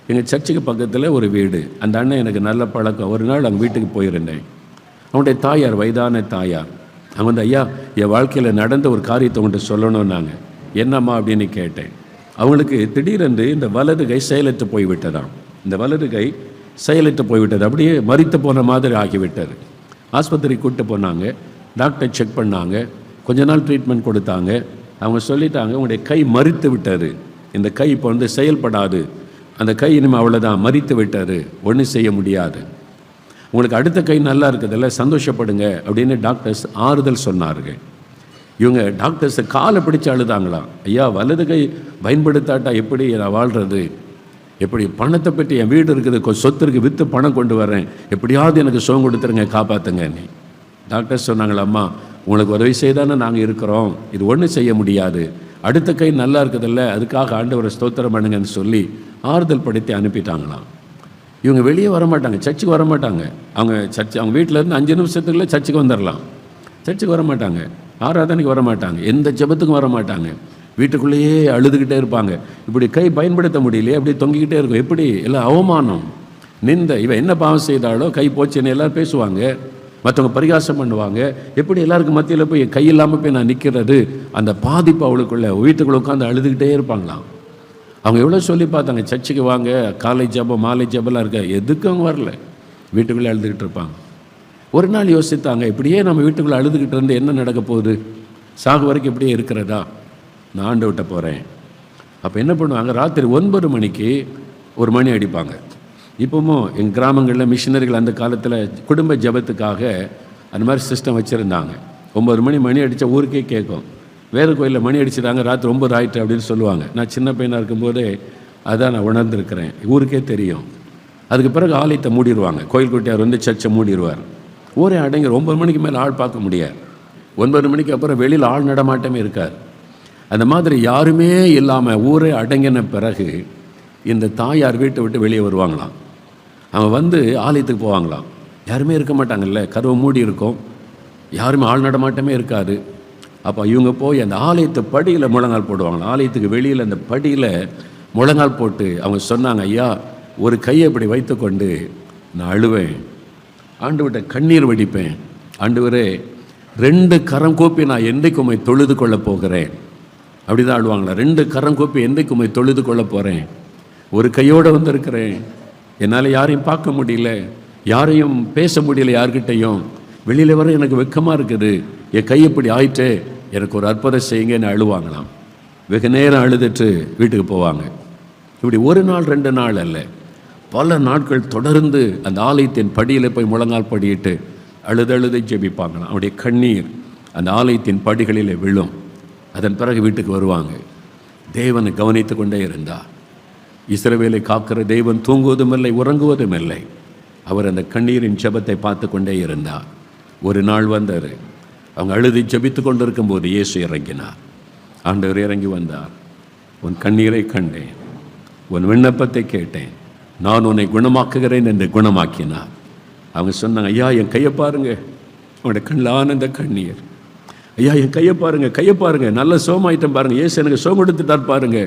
எங்கள் சர்ச்சுக்கு பக்கத்தில் ஒரு வீடு. அந்த அண்ணன் எனக்கு நல்ல பழக்கம். ஒரு நாள் அவங்க வீட்டுக்கு போயிருந்தேன். அவனுடைய தாயார், வயதான தாயார், அவங்க வந்து, ஐயா என் வாழ்க்கையில் நடந்த ஒரு காரியத்தை உங்கள்கிட்ட சொல்லணும்னாங்க. என்னம்மா அப்படின்னு கேட்டேன். அவங்களுக்கு திடீரென்று இந்த வலது கை செயலற்று போய்விட்டதாம். இந்த வலது கை செயலற்று போய்விட்டது. அப்படியே மரித்து போன மாதிரி ஆகிவிட்டது. ஆஸ்பத்திரிக்கு கூப்பிட்டு போனாங்க. டாக்டர் செக் பண்ணாங்க. கொஞ்ச நாள் ட்ரீட்மெண்ட் கொடுத்தாங்க. அவங்க சொல்லிட்டாங்க, உங்களுடைய கை மரித்து விட்டது, இந்த கை இப்போ வந்து செயல்படாது, அந்த கை இனிமேல் அவ்வளோதான், மரித்து விட்டது, ஒன்றும் செய்ய முடியாது, உங்களுக்கு அடுத்த கை நல்லா இருக்குதுல்ல, சந்தோஷப்படுங்க அப்படின்னு டாக்டர்ஸ் ஆறுதல் சொன்னார்கள். இவங்க டாக்டர்ஸை காலை பிடிச்சி அழுதாங்களாம். ஐயா வலது கை பயன்படுத்தாட்டா எப்படி நான் வாழ்கிறது, எப்படி பணத்தை பற்றி, என் வீடு இருக்குது, சொத்து இருக்குது, விற்று பணம் கொண்டு வரேன், எப்படியாவது எனக்கு சுகம் கொடுத்துருங்க, காப்பாற்றுங்க. நீ டாக்டர்ஸ் சொன்னாங்களா, அம்மா உங்களுக்கு உதவி செய்தானே நாங்கள் இருக்கிறோம், இது ஒன்றும் செய்ய முடியாது, அடுத்த கை நல்லா இருக்குதில்ல, அதுக்காக ஆண்டவரை ஸ்தோத்திரம் பண்ணுங்கன்னு சொல்லி ஆறுதல் படுத்தி அனுப்பிட்டாங்களாம். இவங்க வெளியே வரமாட்டாங்க, சர்ச்சுக்கு வரமாட்டாங்க. அவங்க வீட்டிலேருந்து 5 நிமிஷத்துக்குள்ளே சர்ச்சுக்கு வந்துடலாம். சர்ச்சுக்கு வரமாட்டாங்க, ஆராதனைக்கு வரமாட்டாங்க, எந்த ஜெபத்துக்கும் வரமாட்டாங்க, வீட்டுக்குள்ளேயே அழுதுகிட்டே இருப்பாங்க. இப்படி கை பயன்படுத்த முடியலையே, அப்படி தொங்கிக்கிட்டே இருக்கும். எப்படி எல்லாம் அவமானம், நிந்த, இவன் என்ன பாவம் செய்தாலோ கை போச்சுன்னு எல்லோரும் பேசுவாங்க, மற்றவங்க பரிகாசம் பண்ணுவாங்க. எப்படி எல்லாருக்கும் மத்தியில் போய் கை இல்லாமல் போய் நான் நிற்கிறது, அந்த பாதிப்பு அவளுக்குள்ள வீட்டுக்குள்ளே உட்காந்து அழுதுகிட்டே இருப்பாங்களாம். அவங்க எவ்வளோ சொல்லி பார்த்தாங்க, சர்ச்சுக்கு வாங்க, காலை ஜபம் மாலை ஜபம்லாம் இருக்க, எதுக்கு அவங்க வரல, வீட்டுக்குள்ளே அழுதுகிட்டு இருப்பாங்க. ஒரு நாள் யோசித்தாங்க, இப்படியே நம்ம வீட்டுக்குள்ளே அழுதுகிட்டு இருந்து என்ன நடக்க போகுது, சாகு வரைக்கும் இப்படியே இருக்கிறதா, நான் ஆண்டு விட்ட போகிறேன். அப்போ என்ன பண்ணுவாங்க, ராத்திரி 9 மணிக்கு ஒரு மணி அடிப்பாங்க. இப்போவும் எங்கள் கிராமங்களில் மிஷினரிகள் அந்த காலத்தில் குடும்ப ஜபத்துக்காக அந்த மாதிரி சிஸ்டம் வச்சுருந்தாங்க. 9 மணி அடித்தா ஊருக்கே கேட்கும். வேறு கோயிலில் மணி அடிச்சிட்டாங்க, ராத்திரி 9 ஆயிட்டு அப்படின்னு சொல்லுவாங்க. நான் சின்ன பையனாக இருக்கும்போதே அதான் நான் உணர்ந்துருக்கிறேன், ஊருக்கே தெரியும். அதுக்கு பிறகு ஆலயத்தை மூடிடுவாங்க, கோயில் குட்டியார் வந்து சர்ச்சை மூடிடுவார். ஊரே அடங்கி 9 மணிக்கு மேலே ஆள் பார்க்க முடியாது. 9 மணிக்கு அப்புறம் வெளியில் ஆள் நடமாட்டமே இருக்கார். அந்த மாதிரி யாருமே இல்லாமல் ஊரே அடங்கின பிறகு இந்த தாயார் வீட்டை விட்டு வெளியே வருவாங்களாம். அவங்க வந்து ஆலயத்துக்கு போவாங்களாம். யாருமே இருக்க மாட்டாங்கல்ல, கதவை மூடி இருக்கும், யாருமே ஆள் நடமாட்டமே இருக்காது. அப்போ இவங்க போய் அந்த ஆலயத்து படியில் முழங்கால் போடுவாங்களாம். ஆலயத்துக்கு வெளியில் அந்த படியில் முழங்கால் போட்டு அவங்க சொன்னாங்க, ஐயா ஒரு கையை இப்படி வைத்துக்கொண்டு நான் அழுவேன், ஆண்டவர்கிட்ட கண்ணீர் வடிப்பேன், ஆண்டவரே 2 கரம் கூப்பி நான் என்றைக்கு உம்மை தொழுது கொள்ள போகிறேன். அப்படி தான் ஆடுவாங்களா, 2 கரம் கூப்பி என்றைக்கு உம்மை தொழுது கொள்ள போகிறேன், ஒரு கையோடு வந்திருக்கிறேன், என்னால் யாரையும் பார்க்க முடியல, யாரையும் பேச முடியல, யார்கிட்டையும் வெளியில் வர எனக்கு வெக்கமாக இருக்குது, என் கை இப்படி ஆயிட்டு எனக்கு ஒரு அற்புதம் செய்யுங்கன்னு அழுவாங்களாம். வெகு நேரம் அழுதுட்டு வீட்டுக்கு போவாங்க. இப்படி 1 நாள் 2 நாள் அல்ல, பல நாட்கள் தொடர்ந்து அந்த ஆலயத்தின் படியில் போய் முழங்கால் படியிட்டு அழுது ஜெபிப்பாங்களாம். அவருடைய கண்ணீர் அந்த ஆலயத்தின் படிகளில் விழும். அதன் பிறகு வீட்டுக்கு வருவாங்க. தேவனை கவனித்து கொண்டே இருந்தார். இஸ்ரவேலை காக்கிற தேவன் தூங்குவதும் இல்லை, உறங்குவதும் இல்லை. அவர் அந்த கண்ணீரின் ஜெபத்தை பார்த்து கொண்டே இருந்தார். ஒரு நாள் வந்தார். அவங்க அழுது ஜெபித்து கொண்டிருக்கும் போது இயேசு இறங்கினார். ஆண்டவர் இறங்கி வந்தார். உன் கண்ணீரை கண்டேன், உன் விண்ணப்பத்தை கேட்டேன், நான் உன்னை குணமாக்குகிறேன் என்று குணமாக்கினார். அவங்க சொன்னாங்க, ஐயா என் கையை பாருங்க, அவனுடைய கண்ணில் ஆனந்த கண்ணீர், ஐயா என் கையை பாருங்க, நல்ல சோமாயிட்டம் பாருங்க, இயேசு எனக்கு சோம் கொடுத்துட்டார் பாருங்க.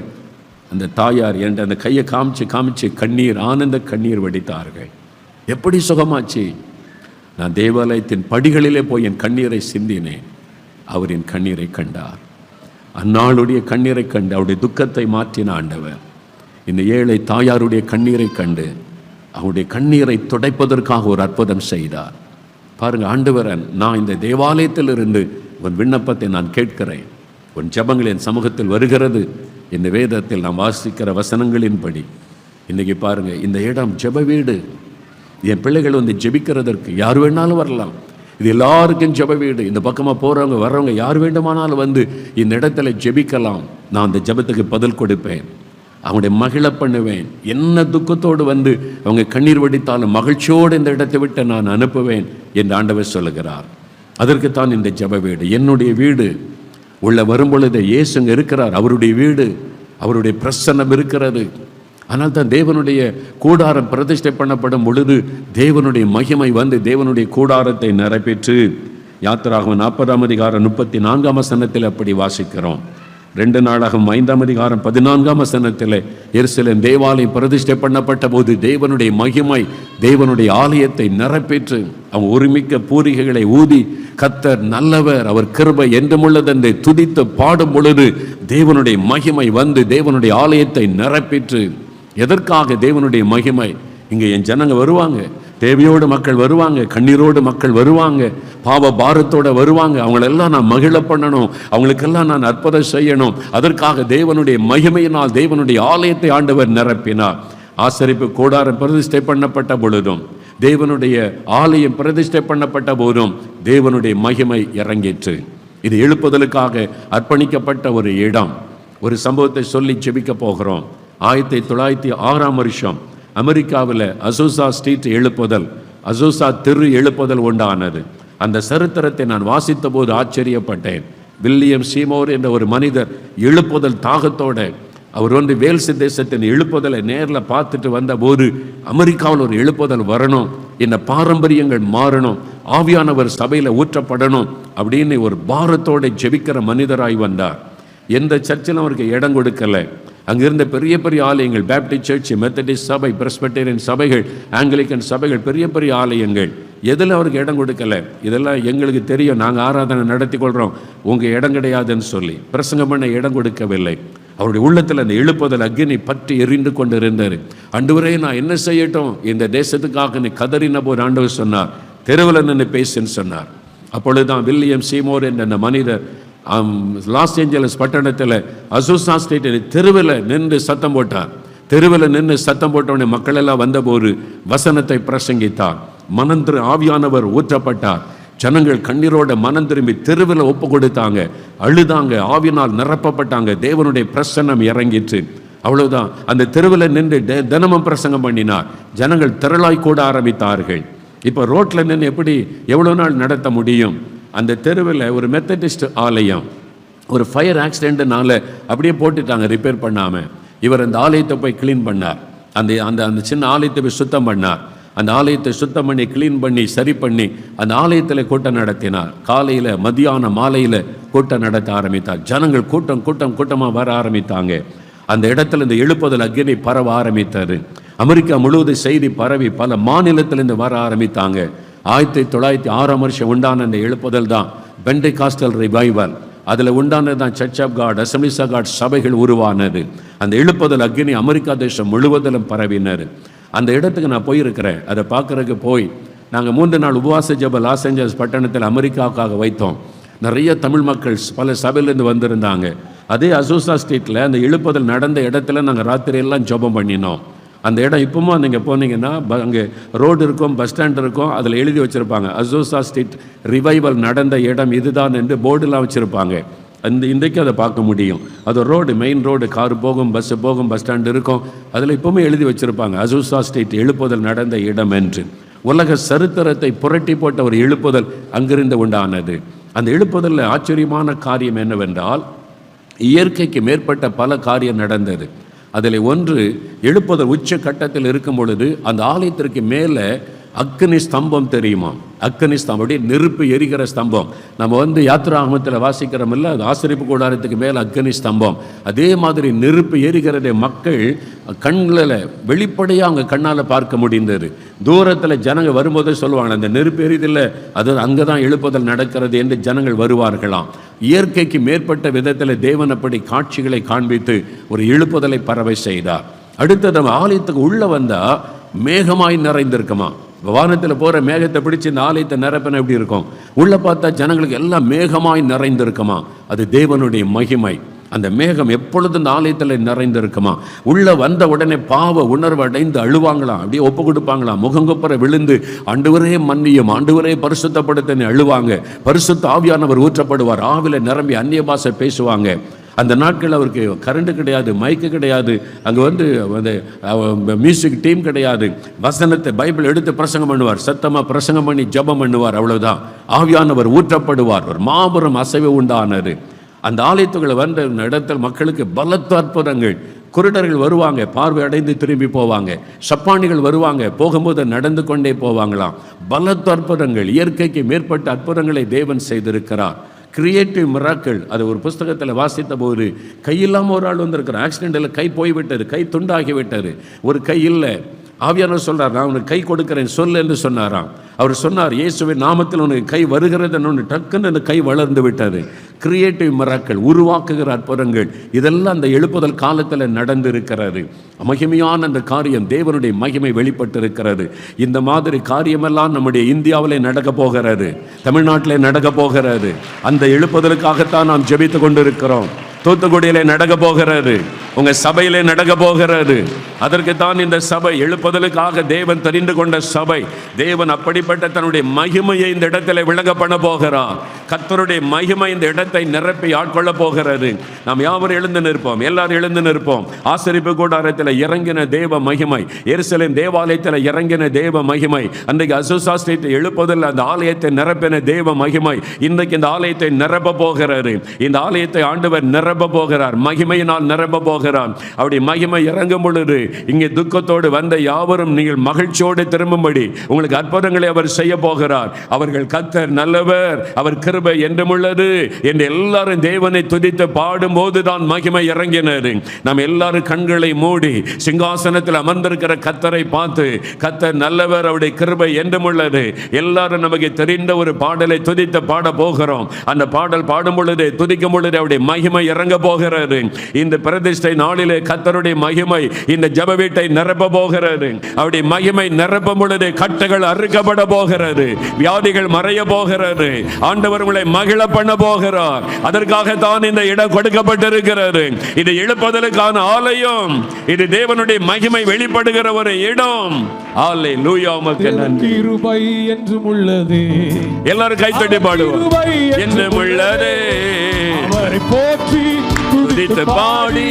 அந்த தாயார் என்ற அந்த கையை காமிச்சு கண்ணீர், ஆனந்த கண்ணீர் வடித்தார்கள். எப்படி சுகமாச்சு? நான் தேவாலயத்தின் படிகளிலே போய் என் கண்ணீரை சிந்தினேன். அவர் என் கண்ணீரை கண்டார். அந்நாளுடைய கண்ணீரை கண்டு அவருடைய துக்கத்தை மாற்றின ஆண்டவர் இந்த ஏழை தாயாருடைய கண்ணீரை கண்டு அவருடைய கண்ணீரை துடைப்பதற்காக ஒரு அற்புதம் செய்தார். பாருங்க, ஆண்டவரன், நான் இந்த தேவாலயத்தில் இருந்து உன் விண்ணப்பத்தை நான் கேட்கிறேன், உன் ஜெபங்கள் என் சமூகத்தில் வருகிறது. இந்த வேதத்தில் நாம் வாசிக்கிற வசனங்களின்படி இன்றைக்கி பாருங்க, இந்த இடம் ஜெப வீடு. என் பிள்ளைகள் வந்து ஜெபிக்கிறதற்கு யார் வேணாலும் வரலாம். இது எல்லாருக்கும் ஜெப வீடு. இந்த பக்கமாக போகிறவங்க வர்றவங்க யார் வேண்டுமானாலும் வந்து இந்த இடத்துல ஜெபிக்கலாம். நான் அந்த ஜெபத்துக்கு பதில் கொடுப்பேன், அவங்களுடைய மகிழ பண்ணுவேன். என்ன துக்கத்தோடு வந்து அவங்க கண்ணீர் வடித்தாலும் மகிழ்ச்சியோடு இந்த இடத்தை விட்டு நான் அனுப்புவேன் என்று ஆண்டவர் சொல்லுகிறார். அதற்குத்தான் இந்த ஜெப வீடு. என்னுடைய வீடு உள்ள வரும்பொழுது இயேசுங்க இருக்கிறார். அவருடைய வீடு, அவருடைய பிரசன்னம் இருக்கிறது. ஆனால் தான் தேவனுடைய கூடாரம் பிரதிஷ்டை பண்ணப்படும் பொழுது தேவனுடைய மகிமை வந்து தேவனுடைய கூடாரத்தை நிரப்பெற்று, யாத்திராகமம் 40ஆம் அதிகாரம் 34ஆம் வசனத்தில் அப்படி வாசிக்கிறோம். 2 நாளாகமம் 5ஆம் அதிகாரம் 14ஆம் வசனத்தில் எருசலேம் தேவாலயம் பிரதிஷ்டை பண்ணப்பட்ட போது தேவனுடைய மகிமை தேவனுடைய ஆலயத்தை நிரப்பேற்று அவன் ஒருமிக்க பூரிகைகளை ஊதி கர்த்தர் நல்லவர், அவர் கிருபை என்றுமுள்ளதென்று துதித்து பாடும் பொழுது தேவனுடைய மகிமை வந்து தேவனுடைய ஆலயத்தை நிரப்பேற்று. எதற்காக தேவனுடைய மகிமை? இங்கே என் ஜனங்க வருவாங்க, தேவையோடு மக்கள் வருவாங்க, கண்ணீரோடு மக்கள் வருவாங்க, பாவ பாரத்தோடு வருவாங்க, அவங்களெல்லாம் நான் மகிழ பண்ணணும், அவங்களுக்கெல்லாம் நான் அற்புதம் செய்யணும். அதற்காக தேவனுடைய மகிமையினால் தேவனுடைய ஆலயத்தை ஆண்டவர் நிரப்பினார். ஆசரிப்பு கூடாரம் பிரதிஷ்டை பண்ணப்பட்ட பொழுதும் தேவனுடைய ஆலயம் பிரதிஷ்டை பண்ணப்பட்ட போதும் தேவனுடைய மகிமை இறங்கிற்று. இது எழுப்புதலுக்காக அர்ப்பணிக்கப்பட்ட ஒரு இடம். ஒரு சம்பவத்தை சொல்லி ஜெபிக்க போகிறோம். 1906ஆம் வருஷம் அமெரிக்காவில் அசூசா ஸ்ட்ரீட் எழுப்புதல், அசூசா தெரு எழுப்புதல் உண்டானது. அந்த சரித்திரத்தை நான் வாசித்த போது ஆச்சரியப்பட்டேன். வில்லியம் சீமோர் என்ற ஒரு மனிதர் எழுப்புதல் தாகத்தோட அவர் வந்து வேல்ஸ் தேசத்தின் எழுப்புதலை நேரில் பார்த்துட்டு வந்த போது அமெரிக்காவில் ஒரு எழுப்புதல் வரணும், இந்த பாரம்பரியங்கள் மாறணும், ஆவியானவர் சபையில் ஊற்றப்படணும் அப்படின்னு ஒரு பாரத்தோடு ஜெபிக்கிற மனிதராய் வந்தார். எந்த சர்ச்சிலும் அவருக்கு இடம் கொடுக்கலை. அங்கிருந்த பெரிய பெரிய ஆலயங்கள், பேப்டிஸ்ட் சர்ச், மெத்தடிஸ்ட் சபை, பிரஸ்பிட்டேரியன் சபைகள், ஆங்கிலிக்கன் சபைகள், பெரிய பெரிய ஆலயங்கள், எதில் அவருக்கு இடம் கொடுக்கலை. இதெல்லாம் எங்களுக்கு தெரியும், நாங்கள் ஆராதனை நடத்தி கொள்கிறோம், உங்கள் இடம் கிடையாதுன்னு சொல்லி பிரசங்கம் பண்ண இடம் கொடுக்கவில்லை. அவருடைய உள்ளத்தில் அந்த எழுப்புதல் அக்னி பற்றி எரிந்து கொண்டு இருந்தார். ஆண்டவரே நான் என்ன செய்யட்டும், இந்த தேசத்துக்காக நீ கதறின போது ஆண்டவர் சொன்னார், தெருவில் நின்று பேசுன்னு சொன்னார். அப்பொழுதுதான் வில்லியம் சீமோர் என்ற அந்த மனிதர் லாஸ் ஏஞ்சலஸ் பட்டணத்தில் அசூசா ஸ்ட்ரீட்டில் தெருவில் நின்று சத்தம் போட்டார். தெருவில் நின்று சத்தம் போட்டவுடனே மக்கள் எல்லாம் வந்தபோது வசனத்தை பிரசங்கித்தார். மனந்திரு ஆவியானவர் ஊற்றப்பட்டார். ஜனங்கள் கண்ணீரோட மனம் திரும்பி தெருவில் ஒப்பு கொடுத்தாங்க, அழுதாங்க, ஆவியினால் நிரப்பப்பட்டாங்க, தேவனுடைய பிரசன்னம் இறங்கிற்று. அவ்வளவுதான். அந்த தெருவில் நின்று தினமும் பிரசங்கம் பண்ணினார். ஜனங்கள் திரளாய் கூட ஆரம்பித்தார்கள். இப்போ ரோட்டில் நின்று எப்படி எவ்வளோ நாள் நடத்த முடியும்? அந்த தெருவில் ஒரு மெத்தடிஸ்ட் ஆலயம் ஒரு ஃபயர் ஆக்சிடென்ட்னால அப்படியே போட்டுட்டாங்க, ரிப்பேர் பண்ணாமல். இவர் அந்த ஆலயத்தை போய் க்ளீன் பண்ணார். அந்த அந்த அந்த சின்ன ஆலயத்தை போய் சுத்தம் பண்ணார். அந்த ஆலயத்தை சுத்தம் பண்ணி க்ளீன் பண்ணி சரி பண்ணி அந்த ஆலயத்தில் கூட்டம் நடத்தினார். காலையில் மதியானம் மாலையில் கூட்டம் நடத்த ஆரம்பித்தார். ஜனங்கள் கூட்டம் கூட்டம் கூட்டமாக வர ஆரம்பித்தாங்க. அந்த இடத்துல இந்த எழுப்புதல் அக்னி பரவ ஆரம்பித்தார். அமெரிக்கா முழுவதும் செய்தி பரவி பல மாநிலத்திலிருந்து வர ஆரம்பித்தாங்க. 1906ஆம் வருஷம் உண்டான அந்த எழுப்புதல் தான் பெண்டெகாஸ்டல் ரிவைவல். அதில் உண்டானது தான் church of God, assemblies of God சபைகள் உருவானது. அந்த எழுப்புதல் அக்னி அமெரிக்கா தேசம் முழுவதிலும் பரவினர். அந்த இடத்துக்கு நான் போயிருக்கிறேன். அதை பார்க்குறதுக்கு போய் நாங்கள் 3 நாள் உபவாச ஜெபம் லாஸ் ஏஞ்சல்ஸ் பட்டணத்தில் அமெரிக்காவுக்காக வைத்தோம். நிறைய தமிழ் மக்கள் பல சபையிலேருந்து வந்திருந்தாங்க. அதே அசூசா ஸ்ட்ரீட்டில் அந்த எழுப்புதல் நடந்த இடத்துல நாங்கள் ராத்திரியெல்லாம் ஜெபம் பண்ணினோம். அந்த இடம் இப்போவும் நீங்கள் போனீங்கன்னா அங்கே ரோடு இருக்கும், பஸ் ஸ்டாண்ட் இருக்கும், அதில் எழுதி வச்சுருப்பாங்க அசூசா ஸ்ட்ரீட் ரிவைவல் நடந்த இடம் இதுதான் என்று போர்டுலாம் வச்சுருப்பாங்க. இன்றைக்கு அதை பார்க்க முடியும். அது ரோடு, மெயின் ரோடு, கார் போகும், பஸ்ஸு போகும், பஸ் ஸ்டாண்டு இருக்கும், அதில் இப்போவுமே எழுதி வச்சுருப்பாங்க அசூசா ஸ்ட்ரீட் எழுப்புதல் நடந்த இடம் என்று. உலக சரித்திரத்தை புரட்டி போட்ட ஒரு எழுப்புதல் அங்கிருந்து உண்டானது. அந்த எழுப்புதலில் ஆச்சரியமான காரியம் என்னவென்றால், இயற்கைக்கு மேற்பட்ட பல காரியம் நடந்தது. அதில் ஒன்று, எழுப்புதல் உச்ச கட்டத்தில் இருக்கும் பொழுது அந்த ஆலயத்திற்கு மேலே அக்னி ஸ்தம்பம் தெரியுமா? அக்னி ஸ்தம்பம், அப்படியே நெருப்பு எரிகிற ஸ்தம்பம். நம்ம யாத்திராகமத்தில் வாசிக்கிறோம் இல்லை, அது ஆசரிப்பு கூடாரத்துக்கு மேலே அக்னி ஸ்தம்பம். அதே மாதிரி நெருப்பு எரிகிறதை மக்கள் கண்களில் வெளிப்படையாக அவங்க கண்ணால் பார்க்க முடிந்தது. தூரத்தில் ஜனங்கள் வரும்போதே சொல்லுவாங்க, அந்த நெருப்பு எரிதில்லை, அது அங்கே தான் எழுப்புதல் நடக்கிறது என்று ஜனங்கள் வருவார்களாம். இயற்கைக்கு மேற்பட்ட விதத்தில் தேவன் அப்படி காட்சிகளை காண்பித்து ஒரு எழுப்புதலை பரவை செய்தார். அடுத்தது ஆலயத்துக்கு உள்ளே வந்தால் மேகமாய் நிறைந்திருக்குமா. வானத்தில் போகிற மேகத்தை பிடிச்சி இந்த ஆலயத்தை நிரப்பின எப்படி இருக்கும்? உள்ளே பார்த்தா ஜனங்களுக்கு எல்லாம் மேகமாய் நிறைந்திருக்குமா. அது தேவனுடைய மகிமை. அந்த மேகம் எப்பொழுதும் இந்த ஆலயத்தில் நிறைந்திருக்குமா. உள்ளே வந்த உடனே பாவ உணர்வு அடைந்து அழுவாங்களாம், அப்படியே ஒப்பு கொடுப்பாங்களாம், முகங்குப்புற விழுந்து ஆண்டவரே மன்னியும், ஆண்டவரே பரிசுத்தப்படுத்தன்னு அழுவாங்க. பரிசுத்த ஆவியானவர் ஊற்றப்படுவார். ஆவில நிரம்பி அந்நிய பாஷை பேசுவாங்க. அந்த நாட்கள் அவருக்கு கரண்ட் கிடையாது, மைக்கு கிடையாது, அங்கே அந்த மியூசிக் டீம் கிடையாது. வசனத்தை பைபிள் எடுத்து பிரசங்கம் பண்ணுவார், சத்தமாக பிரசங்கம் பண்ணி ஜெபம் பண்ணுவார், அவ்வளோதான். ஆவியானவர் ஊற்றப்படுவார். ஒரு மாபெரும் அசைவு உண்டானது. அந்த ஆலயத்துக்குள்ள வந்த இடத்தில் மக்களுக்கு பலத்த அற்புதங்கள். குருடர்கள் வருவாங்க, பார்வை அடைந்து திரும்பி போவாங்க. சப்பானிகள் வருவாங்க, போகும்போது நடந்து கொண்டே போவாங்களாம். பலத்த அற்புதங்கள், இயற்கைக்கு மேற்பட்ட அற்புதங்களை தேவன் செய்திருக்கிறார். Creative miracle. அது ஒரு புஸ்தகத்தில் வாசித்த போது கையில்லாமல் ஒரு ஆள் வந்திருக்கிறார். ஆக்சிடென்ட்டில் கை போய்விட்டார், கை துண்டாகி விட்டார், ஒரு கை இல்லை. ஆவியானவர் சொல்கிறார், நான் உனக்கு கை கொடுக்கிறேன் சொல் என்று சொன்னாராம். அவர் சொன்னார், இயேசுவின் நாமத்தில் உனக்கு கை வருகிறது. டக்குன்னு அந்த கை வளர்ந்து விட்டது. கிரியேட்டிவ் மிராக்கிள், உருவாக்குகிற அற்புதங்கள், இதெல்லாம் அந்த எழுப்புதல் காலத்தில் நடந்திருக்கிறது. மகிமையான அந்த காரியம், தேவனுடைய மகிமை வெளிப்பட்டிருக்கிறது. இந்த மாதிரி காரியமெல்லாம் நம்முடைய இந்தியாவிலே நடக்க போகிறது, தமிழ்நாட்டிலே நடக்க போகிறது. அந்த எழுப்புதலுக்காகத்தான் நாம் ஜெபித்து கொண்டிருக்கிறோம். தூத்துக்குடியிலே நடக்க போகிறது, உங்க சபையிலே நடக்க போகிறது. அதற்குத்தான் இந்த சபை, எழுப்புதலுக்காக தேவன் தெரிந்து கொண்ட சபை. தேவன் அப்படிப்பட்ட தன்னுடைய மகிமையை இந்த இடத்துல விளங்க பண்ண போகிறார். கர்த்தருடைய மகிமை இந்த இடத்தை நிரப்பி ஆட்கொள்ள போகிறது. நாம் யாவரும் எழுந்து நிற்போம், எல்லாரும் எழுந்து நிற்போம். ஆசரிப்பு கூடாரத்தில் இறங்கின தேவ மகிமை, எருசலேம் தேவாலயத்தில் இறங்கின தேவ மகிமை, அன்றைக்கு அசுசா ஸ்ட்ரீட் எழுப்புதல் அந்த ஆலயத்தை நிரப்பின தேவ மகிமை இன்றைக்கு இந்த ஆலயத்தை நிரப்ப போகிறாரு. இந்த ஆலயத்தை ஆண்டவர் நிரப்ப போகிறார், மகிமையினால் நிரப்ப போகிறார். அவருடைய மகிமை இறங்கும் பொழுது இங்கே துக்கத்தோடு வந்த யாவரும் நீங்கள் மகிழ்ச்சியோடு திரும்பும்படி உங்களுக்கு அற்புதங்களை அவர் செய்ய போகிறார். அவர்கள் கர்த்தர் நல்லவர், அவர் கிருபை என்றும் உள்ளது என்று எல்லாரும் தேவனை துதித்து பாடும் போதுதான் மகிமை இறங்கினர். நாம் எல்லாரும் கண்களை மூடி சிங்காசனத்தில் அமர்ந்திருக்கிற கர்த்தரை பார்த்து, கர்த்தர் நல்லவர், அவருடைய கிருபை என்றும் உள்ளது, எல்லாரும் நமக்கு தெரிந்த ஒரு பாடலை துதித்து பாட போகிறோம். அந்த பாடல் பாடும் பொழுது, துதிக்கும் பொழுது அவருடைய மகிமை இறங்க போகிறது. இந்த பிரதிஷ்டை நாளிலே கர்த்தருடைய மகிமை இந்த ஜெப வீட்டை நிரப்ப போகிறது. அவருடைய மகிமை நிரப்பும் பொழுது கட்டுகள் அறுக்கப்பட போகிறது, வியாதிகள் மறைய போகிறது. ஆண்டவர் உங்களை மகிழ பண்ண போகிறார். அதற்காகத்தான் இந்த இடம் கொடுக்கப்பட்டிருக்கிறது. இது எழுப்புதலுக்கான ஆலயம், இது தேவனுடைய மகிமை வெளிப்படுகிற ஒரு இடம். அல்லேலூயா, உமக்கு நன்றி. கிருபை என்றும் உள்ளது, எல்லாரும் கைத்தட்டி பாடுவோம். என்றும் உள்ளது, அவரை போற்றி துதித்து பாடி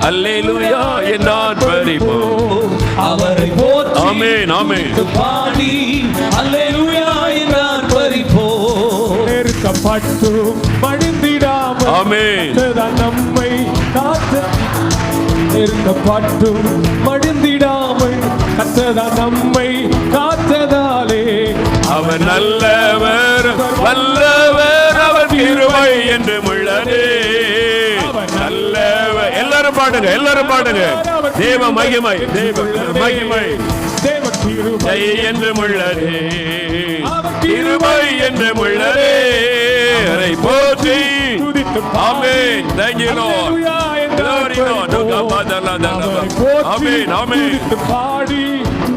அல்லேலூயா என்றார் பரிபோம். அவரை போற்றி ஆமென் ஆமென் பாடி அல்லேலூயா என்றார் பரிபோம். நெருக்கப்பட்டு மடிந்திடாமல் ஆமென் நம்மை காத்து, நெருக்கப்பட்டு மடிந்திடாமல் கர்த்தர் நம்மை காத்ததாலே அவர் நல்லவர் வல்லவர், அவர் கிருபை என்றும் உள்ளது. நல்லவர். எல்லாரும் பாடுங்க, எல்லாரும் பாடுங்க. தேவ மகிமை, தேவ மகிமை, தேவ கிருபை என்றும் உள்ளது, கிருபை என்றும் உள்ளது. அதை போற்றி ஆமென். Thank you Lord. Glory Lord. ஆமென் ஆமென். பாடி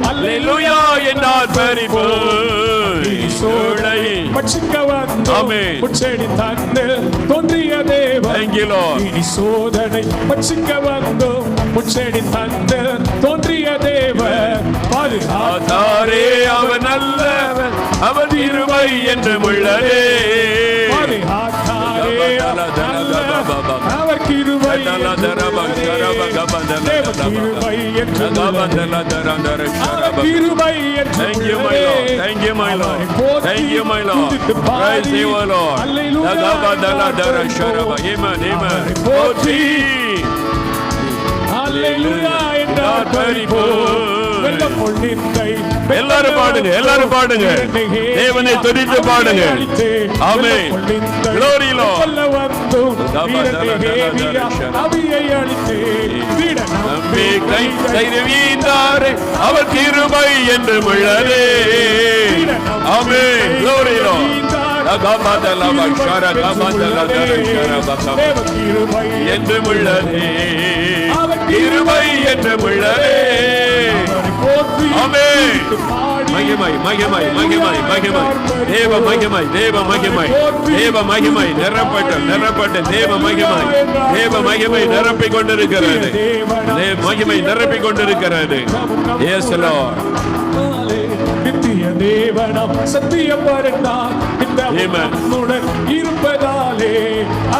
அல்லேலூயா என்றார் பரிபூரண சூளை ஆமென். முச்செடி தந்து தோன்றிய தேவன். Thank you Lord. இனி சோதனை பட்சிக்க வந்தோம், முச்செடி தந்து தோன்றிய தேவன். பாதுகாத்தாரே அவர் நல்லவர், அவர் கிருபை என்றும் உள்ளதே. பாதுகாத்தாரே அவர் கிருபை Thank you my Lord, thank you my Lord, thank you my Lord. Praise you O Lord. Amen, amen. போற்றி அல்லேலூயா என்றார் பரிபூரண. எல்லாரும் பாடுங்க, எல்லாரும் பாடுங்க, தேவனை துதித்து பாடுங்க. ஆமென். Glory Lord. நம்பிக்கை தைரியவீந்தாரே அவர் கிருபை என்று உள்ளதே. ஆமென். Glory Lord. என்று உள்ளதே, கிருபை என்று உள்ளதே. ஆமென். மகிமை மகிமை மகிமை மகிமை, தேவ மகிமை, தேவ மகிமை, தேவ மகிமை நிரப்பட்ட நிரப்பட்ட தேவ மகிமை, தேவ மகிமை நிரப்பிக் கொண்டிருக்கிறது, தேவ மகிமை நிரப்பிக் கொண்டிருக்கிறது. Yes Lord. நித்திய தேவனம் சத்தியம் வருந்தார் நம்முடன் இருப்பதாலே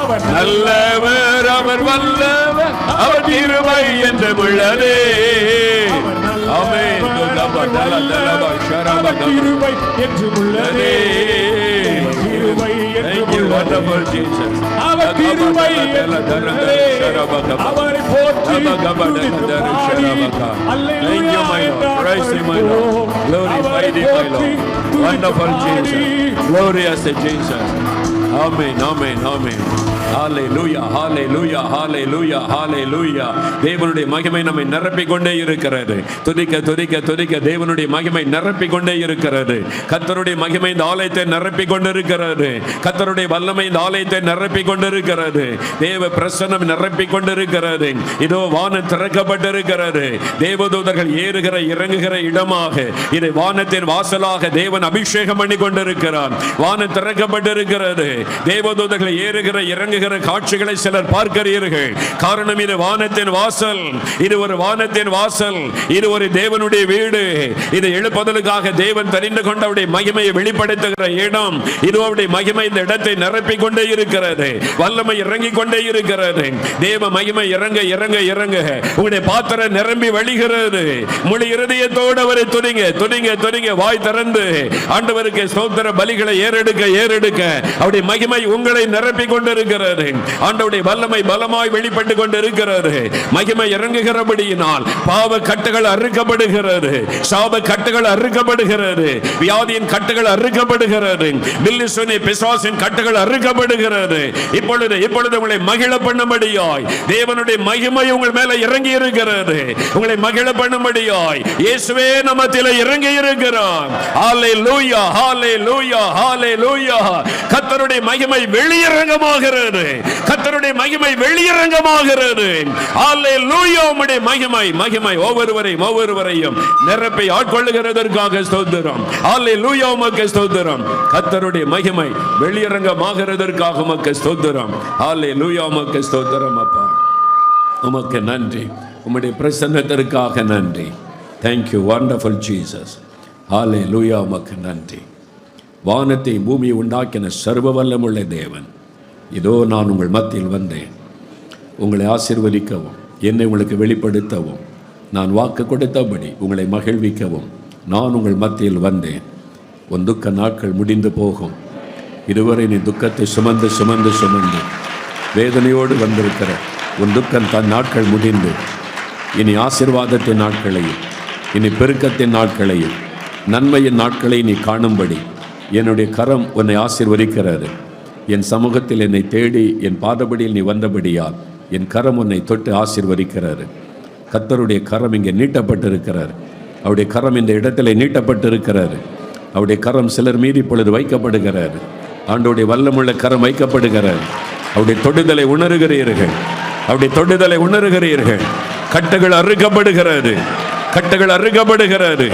அவர் நல்லவர், அவர் வல்லவர், அவர் கிருபை என்று உள்ளதே. ஆமென். கிருபை என்று உள்ளதே. Thank you wonderful Jesus. அவர் கிருபை அவரை போற்றி Thank you my Lord. Praise you my Lord. Glorify thee my Lord. Wonderful Jesus. Glorious Jesus. ஆமென், ஆமென், ஆமென். ஹல்லேலூயா, ஹல்லேலூயா, ஹல்லேலூயா, ஹல்லேலூயா. தேவனுடைய மகிமை நம்மை நிரப்பிக் கொண்டே இருக்கிறது. துதிக்க துதிக்க துதிக்க தேவனுடைய மகிமை நிரப்பிக் கொண்டே இருக்கிறது. கர்த்தருடைய மகிமை இந்த ஆலயத்தை நிரப்பிக் கொண்டிருக்கிறது. கர்த்தருடைய வல்லமை இந்த ஆலயத்தை நிரப்பிக் கொண்டிருக்கிறது. தேவ பிரசன்னம் நிரப்பிக் கொண்டிருக்கிறது. இதோ வானம் திறக்கப்பட்டிருக்கிறது. தேவதூதர்கள் ஏறுகிற இறங்குகிற இடமாக இதை வானத்தின் வாசலாக தேவன் அபிஷேகம் பண்ணி கொண்டிருக்கிறார். வானம் திறக்கப்பட்டிருக்கிறது. தேவதூதர்கள் ஏறுகிற இறங்குகிற காட்சிகளை சிலர் பார்க்கிறீர்கள். காரணம் இது வானத்தின் வாசல். இது ஒரு வானத்தின் வாசல். இது ஒரு தேவனுடைய வீடு. இதை எழுப்புதலுக்காக தேவன் தெரிந்து கொண்ட அவருடைய மகிமையை வெளிப்படுத்துகிற இடம். இது அவருடைய மகிமை இந்த இடத்தை நிரப்பிக் கொண்டே இருக்கிறது. வல்லமை இறங்கிக் கொண்டே இருக்கிறது. தேவ மகிமை இறங்க இறங்க இறங்க உங்களுடைய பாத்திரம் நிரம்பி வழிகிறது. முழு இருதயத்தோடு அவரை துதிங்க துதிங்க துதிங்க. வாய் திறந்து ஆண்டவருக்கு ஸ்தோத்திர பலிகளை ஏறெடுக்க ஏறெடுக்க அவருடைய மகிமை உங்களை நிரப்பிக் கொண்டிருக்கிறது. ஆண்டவருடைய வல்லமை பலமாய் வெளிப்பட்டு கொண்டிருக்கிறது. மகிமை இறங்குகிறபடியினால் பாவ கட்டுகள் அறுக்கப்படுகிறது. சாப கட்டுகள் அறுக்கப்படுகிறது. வியாதியின் கட்டுகள் அறுக்கப்படுகிறது. பில்லிசுனி பிசாசின் கட்டுகள் அறுக்கப்படுகிறது. இப்பொழுது உங்களை மகிழ பண்ணும்படியாய் தேவனுடைய மகிமை உங்கள் மேல இறங்கி இருக்கிறது. உங்களை மகிழ பண்ணும்படியாய் இயேசுவே நமத்திலே இறங்கி இருக்கிறார். ஹல்லேலூயா, ஹல்லேலூயா, ஹல்லேலூயா. கர்த்தருடைய மகிமை வெளியரங்கமாகிறது. கர்த்தருடைய மகிமை வெளியரங்கமாகிறது. ஹல்லேலூயா. உம்முடைய மகிமை மகிமை ஒவ்வொருவரையும் நிரப்பி ஆட்கொள்ளுகிறதற்காக ஸ்தோத்திரம். ஹல்லேலூயா, உமக்கு ஸ்தோத்திரம். கர்த்தருடைய மகிமை வெளியரங்கமாகிறதற்காக உமக்கு ஸ்தோத்திரம். ஹல்லேலூயா, உமக்கு ஸ்தோத்திரம். அப்பா உமக்கு நன்றி. உம்முடைய பிரசன்னத்திற்காக நன்றி. Thank you, wonderful Jesus. ஹல்லேலூயா, உமக்கு நன்றி. வானத்தை பூமியை உண்டாக்கின சர்வ வல்லமுள்ள தேவன், இதோ நான் உங்கள் மத்தியில் வந்தேன். உங்களை ஆசீர்வதிக்கவும் என்னை உங்களுக்கு வெளிப்படுத்தவும் நான் வாக்கு கொடுத்தபடி உங்களை மகிழ்விக்கவும் நான் உங்கள் மத்தியில் வந்தேன். உன் துக்க நாட்கள் முடிந்து போகும். இதுவரை நீ துக்கத்தை சுமந்து சுமந்து சுமந்து வேதனையோடு வந்திருக்கிற உன் துக்கம் தன் நாட்கள் முடிந்து இனி ஆசீர்வாதத்தின் நாட்களையும் இனி பெருக்கத்தின் நாட்களையும் நன்மையின் நாட்களை நீ காணும்படி என்னுடைய கரம் உன்னை ஆசீர்வதிக்கிறது. என் சமூகத்தில் என்னை தேடி என் பாதபடியில் நீ வந்தபடியால் என் கரம் உன்னை தொட்டு ஆசீர்வதிக்கிறது. கர்த்தருடைய கரம் இங்கே நீட்டப்பட்டிருக்கிறார். அவருடைய கரம் இந்த இடத்துல நீட்டப்பட்டிருக்கிறார். அவருடைய கரம் சிலர் மீது இப்பொழுது வைக்கப்படுகிறார். ஆண்டவருடைய வல்லமுள்ள கரம் வைக்கப்படுகிறார். அவருடைய தொடுதலை உணர்கிறீர்கள். அவருடைய தொடுதலை உணர்கிறீர்கள். கட்டுகள் அறுக்கப்படுகிறது. கட்டுகள் அறுக்கப்படுகிறது.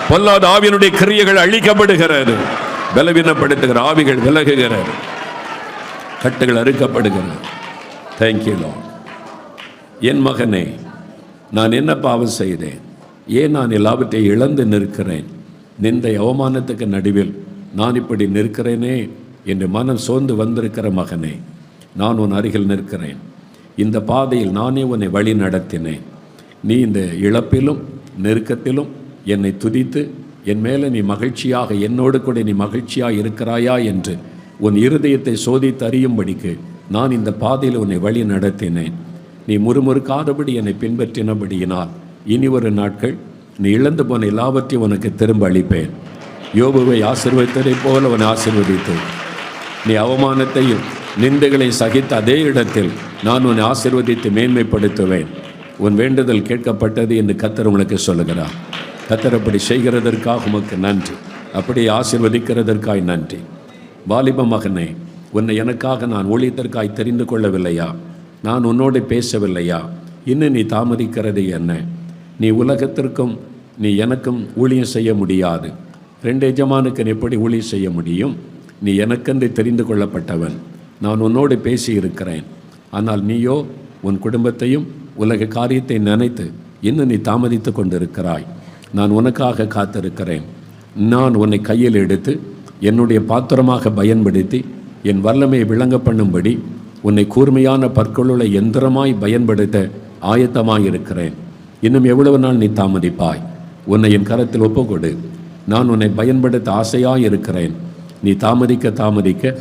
பொல்லாத ஆவியினுடைய கிரியைகள் அழிக்கப்படுகிறது. பலவீனப்படுத்துகிற ஆவிகள் விலகுகிறது. கட்டுகள் அறுக்கப்படுகிறது. Thank you Lord. என் மகனே, நான் என்ன பாவம் செய்தேன்? ஏன் நான் எல்லாவற்றை இழந்து நிற்கிறேன்? நிந்தை அவமானத்துக்கு நடுவில் நான் இப்படி நிற்கிறேனே என்று மனம் சோர்ந்து வந்திருக்கிற மகனே, நான் உன் அருகில் நிற்கிறேன். இந்த பாதையில் நானே உன்னை வழி நடத்தினேன். நீ இந்த இழப்பிலும் நெருக்கத்திலும் என்னை துதித்து என் மேலே நீ மகிழ்ச்சியாக என்னோடு கூட நீ மகிழ்ச்சியாக இருக்கிறாயா என்று உன் இருதயத்தை சோதித்து அறியும்படிக்கு நான் இந்த பாதையில் உன்னை வழி நடத்தினேன். நீ முறுமுறுக்காதபடி என்னை பின்பற்றினபடியினால் இனி ஒரு நாட்கள் நீ இழந்து போன எல்லாவற்றையும் உனக்கு திரும்ப அளிப்பேன். யோபுவை ஆசீர்வதித்ததைப் போல உன்னை ஆசீர்வதித்து நீ அவமானத்தையும் நிந்தைகளை சகித்த அதே இடத்தில் நான் உன்னை ஆசீர்வதித்து மேன்மைப்படுத்துவேன். உன் வேண்டுதல் கேட்கப்பட்டது என்று கர்த்தர் உங்களுக்கு சொல்லுகிறார். கர்த்தர் அப்படி செய்கிறதற்காக உமக்கு நன்றி. அப்படி ஆசீர்வதிக்கிறதற்காய் நன்றி. வாலிப மகனே, உன்னை எனக்காக நான் ஊழியத்திற்காய் தெரிந்து கொள்ளவில்லையா? நான் உன்னோடு பேசவில்லையா? இன்னும் நீ தாமதிக்கிறது என்ன? நீ உலகத்திற்கும் நீ எனக்கும் ஊழியம் செய்ய முடியாது. ரெண்டு எஜமானுக்கு நீ எப்படி ஊழியம் செய்ய முடியும்? நீ எனக்கென்று தெரிந்து கொள்ளப்பட்டவன். நான் உன்னோடு பேசி இருக்கிறேன். ஆனால் நீயோ உன் குடும்பத்தையும் உலக காரியத்தை நினைத்து இன்னும் நீ தாமதித்து கொண்டிருக்கிறாய். நான் உனக்காக காத்திருக்கிறேன். நான் உன்னை கையில் எடுத்து என்னுடைய பாத்திரமாக பயன்படுத்தி என் வல்லமையை விளங்க பண்ணும்படி உன்னை கூர்மையான பற்களுள்ள எந்திரமாய் பயன்படுத்த ஆயத்தமாயிருக்கிறேன். இன்னும் எவ்வளவு நாள் நீ தாமதிப்பாய்? உன்னை என் கரத்தில் ஒப்புக்கொடு. நான் உன்னை பயன்படுத்த ஆசையாயிருக்கிறேன். நீ தாமதிக்க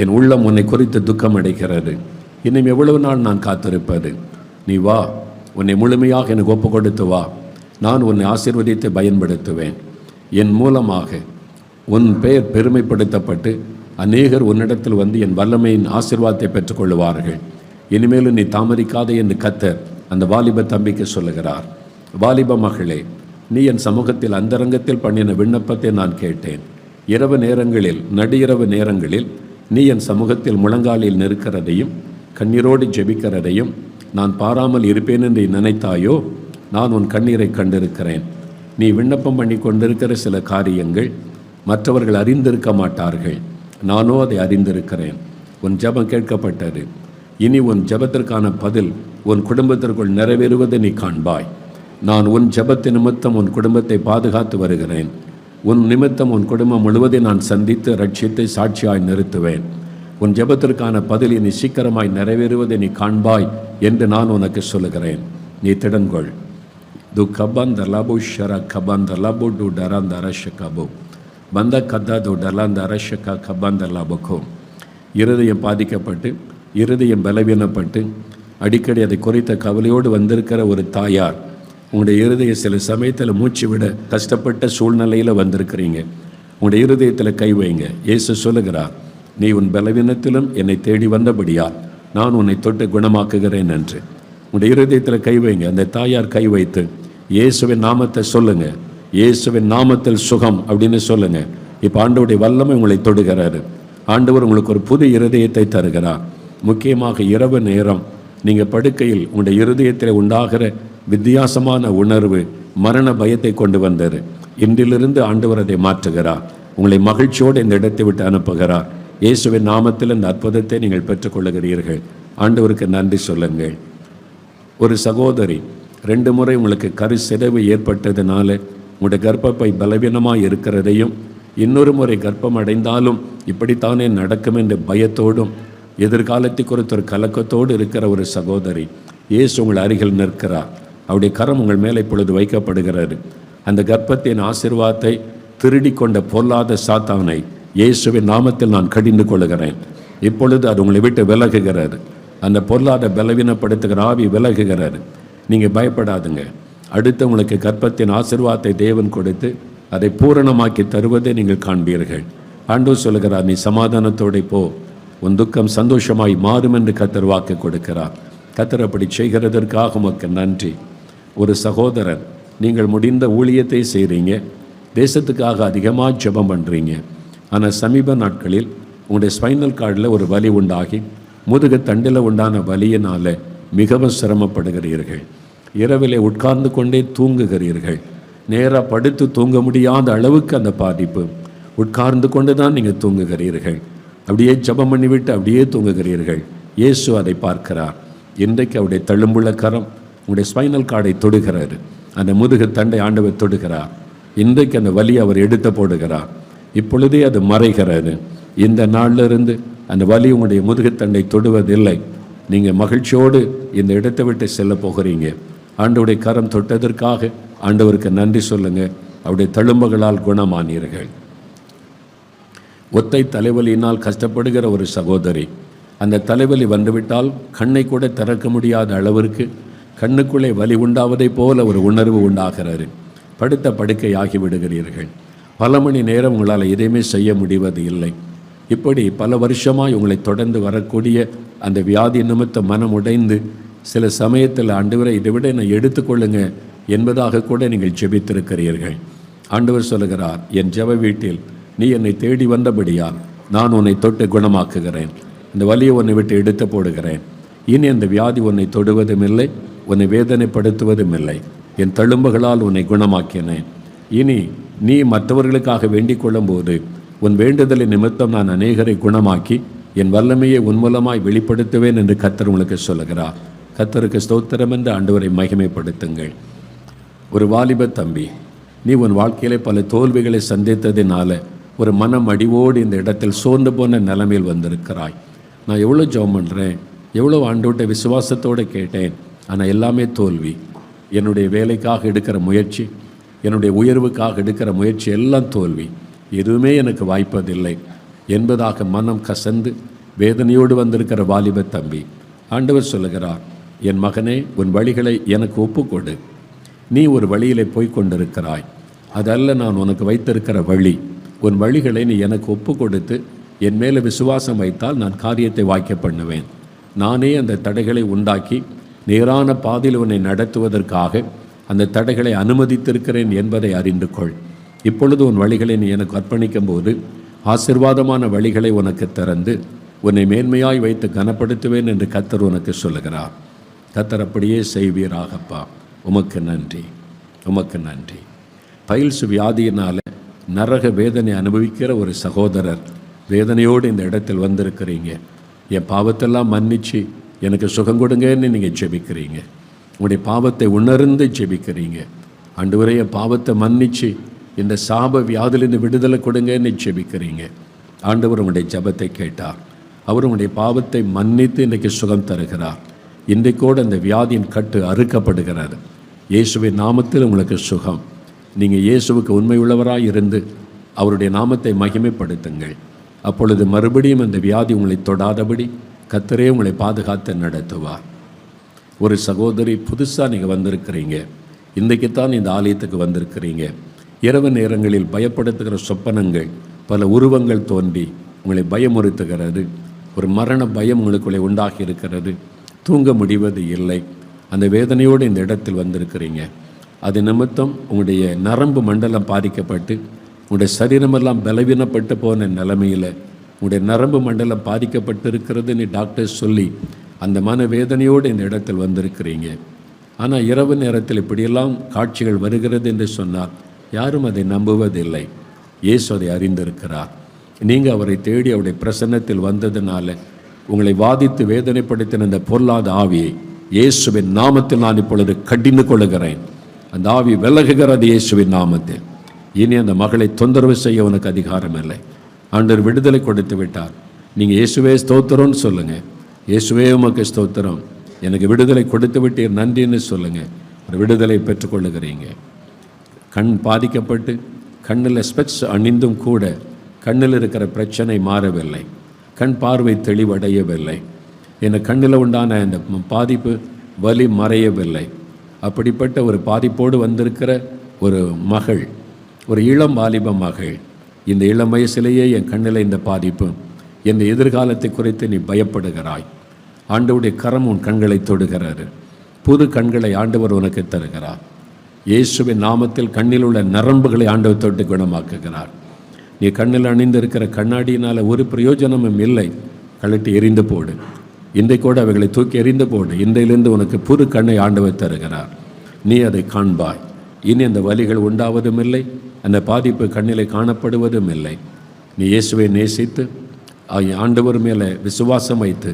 என் உள்ளம் உன்னை குறித்து துக்கம் அடைகிறது. இன்னும் எவ்வளவு நாள் நான் காத்திருப்பது? நீ வா, உன்னை முழுமையாக எனக்கு ஒப்பு கொடுத்து வா. நான் உன்னை ஆசீர்வதித்து பயன்படுத்துவேன். என் மூலமாக உன் பெயர் பெருமைப்படுத்தப்பட்டு அநேகர் உன்னிடத்தில் வந்து என் வல்லமையின் ஆசீர்வாதத்தை பெற்றுக்கொள்வார்கள். இனிமேலும் நீ தாமதிக்காதே என்று கர்த்தர் அந்த வாலிப தம்பிக்கு சொல்லுகிறார். வாலிப மகளே, நீ என் சமூகத்தில் அந்தரங்கத்தில் பண்ணின விண்ணப்பத்தை நான் கேட்டேன். இரவு நேரங்களில், நடுஇரவு நேரங்களில் நீ என் சமூகத்தில் முழங்காலில் நிற்கிறதையும் கண்ணீரோடு ஜெபிக்கிறதையும் நான் பாராமல் இருப்பேன் என்று நினைத்தாயோ? நான் உன் கண்ணீரை கண்டிருக்கிறேன். நீ விண்ணப்பம் பண்ணி கொண்டிருக்கிற சில காரியங்கள் மற்றவர்கள் அறிந்திருக்க மாட்டார்கள். நானோ அதை அறிந்திருக்கிறேன். உன் ஜெபம் கேட்கப்பட்டது. இனி உன் ஜெபத்திற்கான பதில் உன் குடும்பத்திற்குள் நிறைவேறுவதை நீ காண்பாய். நான் உன் ஜெபத்து நிமித்தம் உன் குடும்பத்தை பாதுகாத்து வருகிறேன். உன் நிமித்தம் உன் குடும்பம் முழுவதையும் நான் சந்தித்து ரட்சித்தை சாட்சியாய் நிறுத்துவேன். உன் ஜெபத்திற்கான பதில் இனி சீக்கிரமாய் நிறைவேறுவதை நீ காண்பாய் என்று நான் உனக்கு சொல்லுகிறேன். நீ திடன்கொள். து கபந்த லபு ஷர கபந்த லபு டு டரந்த அரஷகபு பந்த கத்தா து டலந்த அரஷகா கபந்த லபுக்கோ. இருதயம் பாதிக்கப்பட்டு, இருதயம் பலவீனப்பட்டு, அடிக்கடி அதை குறித்த கவலையோடு வந்திருக்கிற ஒரு தாயார், உங்களுடைய இருதய சில சமயத்தில் மூச்சு விட கஷ்டப்பட்ட சூழ்நிலையில் வந்திருக்கிறீங்க. உங்களுடைய இருதயத்தில் கை வைங்க. இயேசு சொல்லுகிறார், நீ உன் பலவீனத்திலும் என்னை தேடி வந்தபடியால் நான் உன்னை தொட்டு குணமாக்குகிறேன் என்று. உங்களுடைய இருதயத்தில் கை வைங்க. அந்த தாயார் கை வைத்து இயேசுவின் நாமத்தை சொல்லுங்க. இயேசுவின் நாமத்தில் சுகம் அப்படின்னு சொல்லுங்க. இப்போ ஆண்டவருடைய வல்லமை உங்களை தொடுகிறாரு. ஆண்டவர் உங்களுக்கு ஒரு புது இருதயத்தை தருகிறார். முக்கியமாக இரவு நேரம் நீங்கள் படுக்கையில் உங்களுடைய இருதயத்தில் உண்டாகிற வித்தியாசமான உணர்வு மரண பயத்தை கொண்டு வந்தது. இன்றிலிருந்து ஆண்டவர் அதை மாற்றுகிறார். உங்களை மகிழ்ச்சியோடு இந்த இடத்தை விட்டு அனுப்புகிறார். இயேசுவின் நாமத்தில் இந்த அற்புதத்தை நீங்கள் பெற்றுக்கொள்ளுகிறீர்கள். ஆண்டவருக்கு நன்றி சொல்லுங்கள். ஒரு சகோதரி 2 முறை உங்களுக்கு கரு சிதைவு ஏற்பட்டதுனால உங்களுடைய கர்ப்பப்பை பலவீனமாக இருக்கிறதையும், இன்னொரு முறை கர்ப்பம் அடைந்தாலும் இப்படித்தானே நடக்கும் என்ற பயத்தோடும் எதிர்காலத்தை குறித்த ஒரு கலக்கத்தோடு இருக்கிற ஒரு சகோதரி, இயேசு உங்கள் அருகில் நிற்கிறார். அவருடைய கரம் உங்கள் மேலே இப்பொழுது வைக்கப்படுகிறது. அந்த கர்ப்பத்தின் ஆசீர்வாதத்தை திருடி கொண்ட பொல்லாத சாத்தானை இயேசுவின் நாமத்தில் நான் கடிந்து கொள்கிறேன். இப்பொழுது அது உங்களை விட்டு விலகுகிறது. அந்த பொல்லாத பலவீனப்படுத்துகிற ஆவி விலகுகிறது. நீங்கள் பயப்படாதுங்க. அடுத்து உங்களுக்கு கர்ப்பத்தின் ஆசீர்வாதத்தை தேவன் கொடுத்து அதை பூரணமாக்கி தருவதை நீங்கள் காண்பீர்கள். ஆண்டவர் சொல்லுகிறார், நீ சமாதானத்தோடு போ, உன் துக்கம் சந்தோஷமாய் மாறும் என்று கர்த்தர் வாக்கு கொடுக்கிறார். கர்த்தர் அப்படி செய்கிறதற்காக உமக்கு நன்றி. ஒரு சகோதரன், நீங்கள் முடிந்த ஊழியத்தை செய்கிறீங்க, தேசத்துக்காக அதிகமாக ஜெபம் பண்ணுறீங்க. ஆனால் சமீப நாட்களில் உங்களுடைய ஸ்பைனல் கார்டில் ஒரு வலி உண்டாகி முதுகு தண்டில் உண்டான வலியினால் மிகவும் சிரமப்படுகிறீர்கள். இரவிலே உட்கார்ந்து கொண்டே தூங்குகிறீர்கள். நேராக படுத்து தூங்க முடியாத அளவுக்கு அந்த பாதிப்பு. உட்கார்ந்து கொண்டு தான் நீங்கள் தூங்குகிறீர்கள். அப்படியே ஜெபம் பண்ணிவிட்டு அப்படியே தூங்குகிறீர்கள். இயேசு அதை பார்க்கிறார். இன்றைக்கு அவருடைய தழும்புள்ள கரம் உங்களுடைய ஸ்பைனல் கார்டை தொடுகிறார். அந்த முதுகு தண்டை ஆண்டவர் தொடுகிறார். இன்றைக்கு அந்த வலியை அவர் எடுத்து போடுகிறார். இப்பொழுதே அது மறைகிறது. இந்த நாளிலிருந்து அந்த வலி உங்களுடைய முதுகுத்தண்டை தொடுவதில்லை. நீங்கள் மகிழ்ச்சியோடு இந்த இடத்தை விட்டு செல்ல போகிறீங்க. ஆண்டவருடைய கரம் தொட்டதற்காக ஆண்டவருக்கு நன்றி சொல்லுங்கள். அவருடைய தழும்புகளால் குணமானீர்கள். ஒத்தை தலைவலியினால் கஷ்டப்படுகிற ஒரு சகோதரி, அந்த தலைவலி வந்துவிட்டால் கண்ணை கூட திறக்க முடியாத அளவிற்கு கண்ணுக்குள்ளே வலி உண்டாவதைப் போல ஒரு உணர்வு உண்டாகிறது. படுத்த படுக்கை ஆகிவிடுகிறீர்கள். பல மணி நேரம் உங்களால் எதையுமே செய்ய முடிவது இல்லை. இப்படி பல வருஷமாக உங்களை தொடர்ந்து வரக்கூடிய அந்த வியாதி நிமித்த மனம் உடைந்து சில சமயத்தில் ஆண்டவரை இதை விட என்னை எடுத்துக்கொள்ளுங்க என்பதாக கூட நீங்கள் ஜெபித்திருக்கிறீர்கள். ஆண்டவர் சொல்லுகிறார், என் ஜெப வீட்டில் நீ என்னை தேடி வந்தபடியால் நான் உன்னை தொட்டு குணமாக்குகிறேன். இந்த வலியை உன்னை விட்டு எடுத்து போடுகிறேன். இனி அந்த வியாதி உன்னை தொடுவதும் இல்லை, உன்னை வேதனைப்படுத்துவதும் இல்லை. என் தழும்புகளால் உன்னை குணமாக்கினேன். இனி நீ மற்றவர்களுக்காக வேண்டிக் கொள்ளும்போது உன் வேண்டுதலை நிமித்தம் நான் அநேகரை குணமாக்கி என் வல்லமையை உன் மூலமாய் வெளிப்படுத்துவேன் என்று கர்த்தர் உங்களுக்கு சொல்லுகிறார். கர்த்தருக்கு ஸ்தோத்திரம் என்று ஆண்டவரை மகிமைப்படுத்துங்கள். ஒரு வாலிப தம்பி, நீ உன் வாழ்க்கையிலே பல தோல்விகளை சந்தித்ததினால ஒரு மனம் அடிவோடு இந்த இடத்தில் சோர்ந்து போன நிலைமையில் வந்திருக்கிறாய். நான் எவ்வளோ ஜெபம் பண்ணுறேன், எவ்வளோ ஆண்டவர்கிட்ட விசுவாசத்தோடு கேட்டேன், ஆனால் எல்லாமே தோல்வி. என்னுடைய வேலைக்காக எடுக்கிற முயற்சி, என்னுடைய உயர்வுக்காக எடுக்கிற முயற்சி எல்லாம் தோல்வி. எதுவுமே எனக்கு வாய்ப்பதில்லை என்பதாக மனம் கசந்து வேதனையோடு வந்திருக்கிற வாலிப தம்பி, ஆண்டவர் சொல்லுகிறார், என் மகனே, உன் வழிகளை எனக்கு ஒப்புக்கொடு. நீ ஒரு வழியிலே போய் கொண்டிருக்கிறாய், அதல்ல நான் உனக்கு வைத்திருக்கிற வழி. உன் வழிகளை நீ எனக்கு ஒப்பு கொடுத்து என் மேலே விசுவாசம் வைத்தால் நான் காரியத்தை வாய்க்க பண்ணுவேன். நானே அந்த தடைகளை உண்டாக்கி நேரான பாதையில் உன்னை நடத்துவதற்காக அந்த தடைகளை அனுமதித்திருக்கிறேன் என்பதை அறிந்து கொள். இப்பொழுது உன் வழிகளை நீ எனக்கு அர்ப்பணிக்கும் போது ஆசீர்வாதமான வழிகளை உனக்கு திறந்து உன்னை மேன்மையாய் வைத்து கனப்படுத்துவேன் என்று கர்த்தர் உனக்கு சொல்லுகிறார். கர்த்தர் அப்படியே செய்வீராகப்பா. உமக்கு நன்றி, உமக்கு நன்றி. பைல்ஸ் வியாதியினால் நரக வேதனை அனுபவிக்கிற ஒரு சகோதரர் வேதனையோடு இந்த இடத்தில் வந்திருக்கிறீங்க. என் பாவத்தெல்லாம் மன்னிச்சு எனக்கு சுகம் கொடுங்கன்னு நீங்கள் ஜெபிக்கிறீங்க. உங்களுடைய பாவத்தை உணர்ந்து ஜெபிக்கிறீங்க. ஆண்டவரே, என் பாவத்தை மன்னிச்சு இந்த சாப வியாதிலிருந்து விடுதலை கொடுங்கன்னு ஜெபிக்கிறீங்க. ஆண்டவர் உங்களுடைய ஜெபத்தை கேட்டார். அவர் உங்களுடைய பாவத்தை மன்னித்து இன்றைக்கு சுகம் தருகிறார். இன்றைக்கோடு அந்த வியாதியின் கட்டு அறுக்கப்படுகிறது. இயேசுவின் நாமத்தில் உங்களுக்கு சுகம். நீங்கள் இயேசுவுக்கு உண்மை உள்ளவராய் இருந்து அவருடைய நாமத்தை மகிமைப்படுத்துங்கள். அப்பொழுது மறுபடியும் அந்த வியாதி உங்களை தொடாதபடி கர்த்தரே உங்களை பாதுகாத்து நடத்துவார். ஒரு சகோதரி, புதுசாக நீங்கள் வந்திருக்கிறீங்க. இன்றைக்குத்தான் இந்த ஆலயத்துக்கு வந்திருக்கிறீங்க. இரவு நேரங்களில் பயப்படுத்துகிற சொப்பனங்கள், பல உருவங்கள் தோன்றி உங்களை பயமுறுத்துகிறது. ஒரு மரண பயம் உங்களுக்குள்ளே உண்டாகி இருக்கிறது. தூங்க முடிவது இல்லை. அந்த வேதனையோடு இந்த இடத்தில் வந்திருக்கிறீங்க. அது நிமித்தம் உங்களுடைய நரம்பு மண்டலம் பாதிக்கப்பட்டு உங்களுடைய சரீரமெல்லாம் பலவீனப்பட்டு போன நிலைமையில் உங்களுடைய நரம்பு மண்டலம் பாதிக்கப்பட்டு இருக்கிறதுன்னு டாக்டர் சொல்லி அந்த மன வேதனையோடு இந்த இடத்தில் வந்திருக்கிறீங்க. ஆனால் இரவு நேரத்தில் இப்படியெல்லாம் காட்சிகள் வருகிறது என்று சொன்னால் யாரும் அதை நம்புவதில்லை. இயேசு அதை அறிந்திருக்கிறார். நீங்கள் அவரை தேடி அவருடைய பிரசன்னத்தில் வந்ததுனால உங்களை வாதித்து வேதனைப்படுத்தின அந்த பொல்லாத ஆவியை இயேசுவின் நாமத்தில் நான் இப்பொழுது கடிந்து கொள்ளுகிறேன். அந்த ஆவி விலகுகிறது இயேசுவின் நாமத்தில். இனி அந்த மகளை தொந்தரவு செய்ய உனக்கு அதிகாரம் இல்லை. ஆண்டவர் விடுதலை கொடுத்து விட்டார். நீங்கள் இயேசுவே ஸ்தோத்திரம்னு சொல்லுங்கள். இயேசுவே உமக்கு ஸ்தோத்திரம், எனக்கு விடுதலை கொடுத்து விட்டீர் நன்றின்னு சொல்லுங்கள். ஒரு விடுதலை பெற்றுக்கொள்ளுகிறீங்க. கண் பாதிக்கப்பட்டு கண்ணில் ஸ்பெக்ஸ் அணிந்தும் கூட கண்ணில் இருக்கிற பிரச்சனை மாறவில்லை. கண் பார்வை தெளிவடையவில்லை. என கண்ணில் உண்டான அந்த பாதிப்பு வலி மறையவில்லை. அப்படிப்பட்ட ஒரு பாதிப்போடு வந்திருக்கிற ஒரு மகள், ஒரு இளம் வாலிப மகள், இந்த இளம் வயசிலேயே என் கண்ணில் இந்த பாதிப்பு, என் எதிர்காலத்தை குறித்து நீ பயப்படுகிறாய். ஆண்டவருடைய கரம் உன் கண்களை தொடுகிறாரு. புது கண்களை ஆண்டவர் உனக்கு தருகிறார். இயேசுவின் நாமத்தில் கண்ணில் உள்ள நரம்புகளை ஆண்டவர் தொட்டு குணமாக்குகிறார். நீ கண்ணில் அணிந்திருக்கிற கண்ணாடியினால் ஒரு பிரயோஜனமும் இல்லை. கழட்டி எரிந்து போடு. இன்றைக்கூட அவைகளை தூக்கி எறிந்து போடு. இன்றையிலிருந்து உனக்கு புது கண்ணை ஆண்டவர் தருகிறார். நீ அதை காண்பாய். இனி அந்த வலிகள் உண்டாவதும் இல்லை, அந்த பாதிப்பு கண்ணிலே காணப்படுவதும் இல்லை. நீ இயேசுவை நேசித்து ஆண்டவர் மேலே விசுவாசம் வைத்து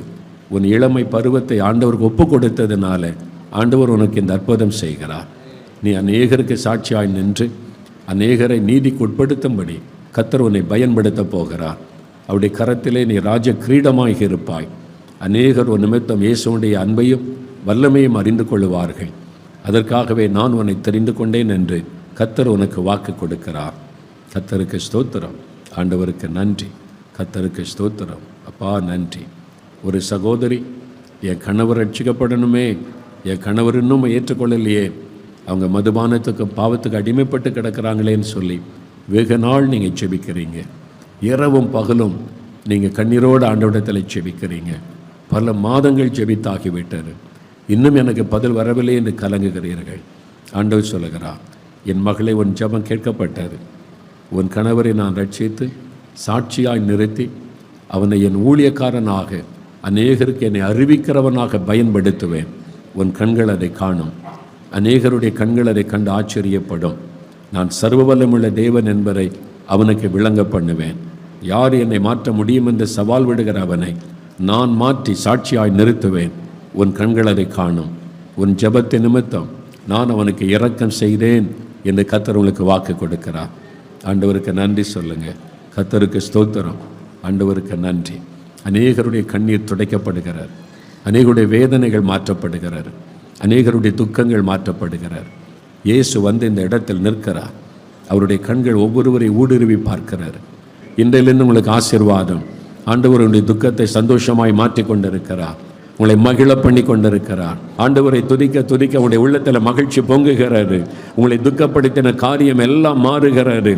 உன் இளமை பருவத்தை ஆண்டவருக்கு ஒப்பு கொடுத்ததுனால ஆண்டவர் உனக்கு இந்த அற்புதம் செய்கிறார். நீ அநேகருக்கு சாட்சியாய் நின்று அநேகரை நீதிக்கு உட்படுத்தும்படி கர்த்தர் உன்னை பயன்படுத்த போகிறார். அவருடைய கரத்திலே நீ ராஜ கிரீடமாகி இருப்பாய். அநேகர் ஒரு நிமித்தம் இயேசுடைய அன்பையும் வல்லமையும் அறிந்து கொள்ளுவார்கள். அதற்காகவே நான் உன்னை தெரிந்து கொண்டேன் என்று கர்த்தர் உனக்கு வாக்கு கொடுக்கிறார். கர்த்தருக்கு ஸ்தோத்திரம். ஆண்டவருக்கு நன்றி. கர்த்தருக்கு ஸ்தோத்திரம். அப்பா நன்றி. ஒரு சகோதரி, என் கணவர் ரட்சிக்கப்படணுமே, என் கணவர் இன்னும் ஏற்றுக்கொள்ளலையே, அவங்க மதுபானத்துக்கு பாவத்துக்கு அடிமைப்பட்டு கிடக்கிறாங்களேன்னு சொல்லி வெகு நாள் நீங்கள் ஜெபிக்கிறீங்க. இரவும் பகலும் நீங்கள் கண்ணீரோடு ஆண்டவரிடத்தில் ஜெபிக்கிறீங்க. பல மாதங்கள் ஜெபித்தாகிவிட்டது. இன்னும் எனக்கு பதில் வரவில்லை என்று கலங்குகிறீர்கள். ஆண்டவர் சொல்லுகிறார், என் மகளை உன் ஜெபம் கேட்கப்பட்டது. உன் கணவரை நான் ரட்சித்து சாட்சியாய் நிறுத்தி அவனை என் ஊழியக்காரனாக அநேகருக்கு என்னை அறிவிக்கிறவனாக பயன்படுத்துவேன். உன் கண்கள் அதை காணும். அநேகருடைய கண்கள் அதை கண்டு ஆச்சரியப்படும். நான் சர்வவல்லமுள்ள தேவன் என்பதை அவனுக்கு விளங்க பண்ணுவேன். யார் என்னை மாற்ற முடியும் என்று சவால் விடுகிற அவனை நான் மாற்றி சாட்சியாய் நிறுத்துவேன். உன் கண்கள் அதை காணும். உன் ஜெபத்தை நிமித்தம் நான் அவனுக்கு இரக்கம் செய்தேன் என்று கர்த்தர் உங்களுக்கு வாக்கு கொடுக்கிறார். ஆண்டவருக்கு நன்றி சொல்லுங்கள். கர்த்தருக்கு ஸ்தோத்திரம். ஆண்டவருக்கு நன்றி. அநேகருடைய கண்ணீர் துடைக்கப்படுகிறார். அநேகருடைய வேதனைகள் மாற்றப்படுகிறார். அநேகருடைய துக்கங்கள் மாற்றப்படுகிறார். இயேசு வந்து இந்த இடத்தில் நிற்கிறார். அவருடைய கண்கள் ஒவ்வொருவரை ஊடுருவி பார்க்கிறார். இன்றையிலிருந்து உங்களுக்கு ஆசீர்வாதம். ஆண்டவருடைய துக்கத்தை சந்தோஷமாய் மாற்றி கொண்டிருக்கிறார். உங்களை மகிழ பண்ணி கொண்டிருக்கிறார். ஆண்டவரை துதிக்க துதிக்க உங்களுடைய உள்ளத்தில் மகிழ்ச்சி பொங்குகிறாரு. உங்களை துக்கப்படுத்தின காரியம் எல்லாம் மாறுகிறாரு.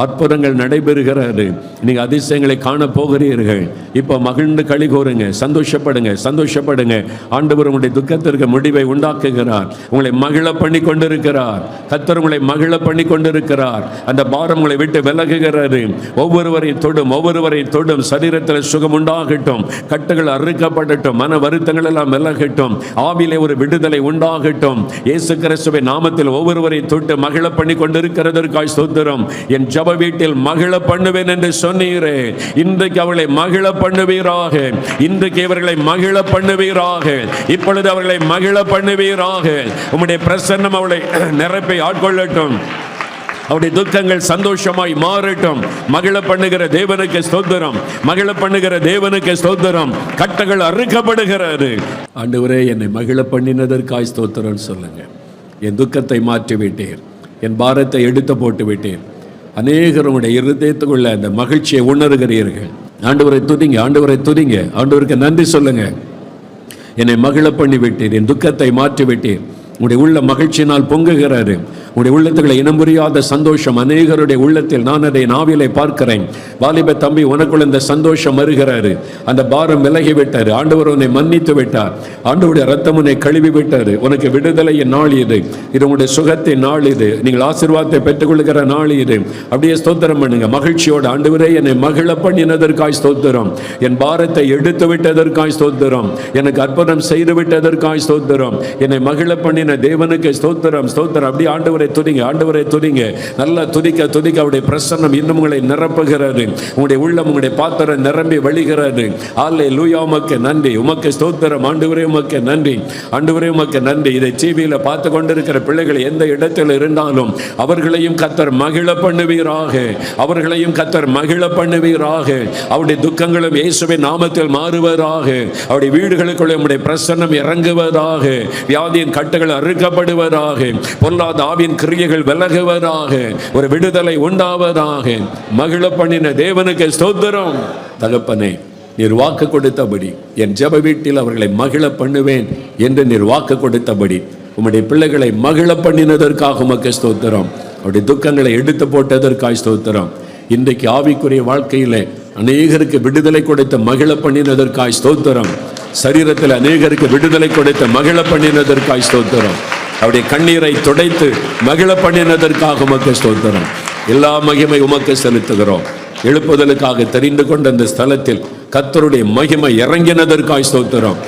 அற்புதங்கள் நடைபெறுகிறாரு. நீங்க அதிசயங்களை காண போகிறீர்கள். இப்ப மகிழ்ந்து களி கூறுங்க, சந்தோஷப்படுங்க, சந்தோஷப்படுங்க. ஆண்டவர் உங்களுடைய துக்கத்திற்கு முடிவை உண்டாக்குகிறார். உங்களை மகிழ பண்ணி கொண்டிருக்கிறார். கர்த்தர் உங்களை மகிழ பண்ணி கொண்டிருக்கிறார். அந்த பாரம் உங்களை விட்டு விலகுகிறாரு. ஒவ்வொருவரையும் தொடும், ஒவ்வொருவரையும் தொடும். சரீரத்தில் சுகம் உண்டாகட்டும், கட்டுகள் அறுக்கப்படட்டும், மன வருத்தங்கள் எல்லாம் விலகட்டும், ஆவிலே ஒரு விடுதலை உண்டாகட்டும். இயேசு கிறிஸ்துவின் நாமத்தில் ஒவ்வொருவரையும் தொட்டு மகிழ பண்ணி கொண்டிருக்கிறதற்காய் ஸ்தோத்திரம். என் ஜப வீட்டில் மகிழ பண்ணுவேன் என்று சொன்னீரே, இன்றைக்கு அவளை மகிழ பண்ணுவீராக. இன்றைக்கு இவர்களை மகிழ பண்ணுவீராக. இப்பொழுது அவர்களை மகிழ பண்ணுவீராக. உம்முடைய பிரசன்னம் அவளை நிரப்பி ஆட்கொள்ளட்டும். அவருடைய துக்கங்கள் சந்தோஷமாய் மாறட்டும். மகிழ பண்ணுகிற தேவனுக்கு ஸ்தோத்திரம், மகிழ பண்ணுகிற தேவனுக்கு ஸ்தோத்திரம். கட்டுகள் அறுக்கப்படுகிறது. ஆண்டவரே, என்னை மகிழ பண்ணினதற்காய் ஸ்தோத்திரம் சொல்லுங்க. என் துக்கத்தை மாற்றி விட்டீர், என் பாரத்தை எடுத்து போட்டு விட்டீர். அநேகர் உங்களுடைய இருதயத்துக்குள்ள அந்த மகிழ்ச்சியை உணர்கிறீர்கள். ஆண்டவரை துதிங்க, ஆண்டவரை துதிங்க, ஆண்டவருக்கு நன்றி சொல்லுங்க. என்னை மகிழ பண்ணி விட்டீர், என் துக்கத்தை மாற்றி விட்டீர். உங்களுடைய உள்ள மகிழ்ச்சியினால் பொங்குகிறாரு. உங்களுடைய உள்ளத்துக்களை இனம் புரியாத சந்தோஷம் அநேகருடைய உள்ளத்தில் நான் அதை நாவிலை பார்க்கிறேன். வாலிப தம்பி, உனக்குள்ள இந்த சந்தோஷம் வருகிறாரு. அந்த பாரம் விலகி விட்டாரு. ஆண்டவர் உன்னை மன்னித்து விட்டார். ஆண்டவருடைய ரத்தம் உன்னை கழுவி விட்டாரு. உனக்கு விடுதலையின் நாள் இது. இது உங்களுடைய சுகத்தின் நாள் இது. நீங்கள் ஆசீர்வாதத்தை பெற்றுக்கொள்கிற நாள் இது. அப்படியே ஸ்தோத்திரம் பண்ணுங்க மகிழ்ச்சியோடு. ஆண்டவரே, என்னை மகிழ பண்ணினதற்காய் ஸ்தோத்திரம். என் பாரத்தை எடுத்து விட்டதற்காய் ஸ்தோத்திரம். எனக்கு அற்புதம் செய்து விட்டதற்காய் ஸ்தோத்திரம். என்னை மகிழ பண்ணின தேவனுக்கு ஸ்தோத்திரம், ஸ்தோத்திரம். அப்படி ஆண்டவரை துதிங்க, ஆண்டவரை துதிங்க. நல்லா துதிக்க துதிக்க அவருடைய பிரசன்னம் இன்னும் உங்களை நிரப்புகிறது. உங்களுடைய உள்ளம், உங்களுடைய பாத்திரம் நிரம்பி வழிகிறது. அல்லேலூயா, உமக்கு நன்றி, உமக்கு ஸ்தோத்திரம். ஆண்டவரே, உமக்கு நன்றி, ஆண்டவரே, உமக்கு நன்றி. இதை டிவியில் பார்த்து கொண்டிருக்கிற பிள்ளைகள் எந்த இடத்தில் இருந்தாலும் அவர்களையும் கர்த்தர் மகிழ பண்ணுவீராக. அவர்களையும் கர்த்தர் மகிழ பண்ணுவீராக. அவருடைய துக்கங்களும் இயேசுவின் நாமத்தில் மாறுவதாக. அவருடைய வீடுகளுக்குள்ளே உம்முடைய பிரசன்னம் இறங்குவதாக. வியாதியின் கட்டுகள் அறுக்கப்படுவதாக. பொல்லாத ஆவியின் கிரியைகள் விலகுவதாக. ஒரு விடுதலை உண்டாவதாக. மகிழ பண்ணின தேவனுக்கு ஸ்தோத்திரம். தகப்பனே, நீர் வாக்கு கொடுத்தபடி என் ஜெப வீட்டில் அவர்களை மகிழ பண்ணுவேன் என்று நீர் வாக்கு கொடுத்தபடி உம்முடைய பிள்ளைகளை மகிழ பண்ணினதற்காக உமக்கு ஸ்தோத்திரம். அவருடைய துக்கங்களை எடுத்து போட்டதற்காக ஸ்தோத்திரம். இன்றைக்கு ஆவிக்குரிய வாழ்க்கையிலே அநேகருக்கு விடுதலை கொடுத்த மகிழ பண்ணினதற்காக ஸ்தோத்திரம். சரீரத்தில் அநேகருக்கு விடுதலை கொடுத்த மகிழ பண்ணினதற்காக ஸ்தோத்திரம். அவருடைய கண்ணீரை துடைத்து மகிழ பண்ணினதற்காக உமக்கு ஸ்தோத்திரம். எல்லா மகிமை உமக்கு செலுத்துகிறோம். எழுப்புதலுக்காக தெரிந்து கொண்ட அந்த ஸ்தலத்தில் கர்த்தருடைய மகிமை இறங்கினதற்காக ஸ்தோத்திரம்.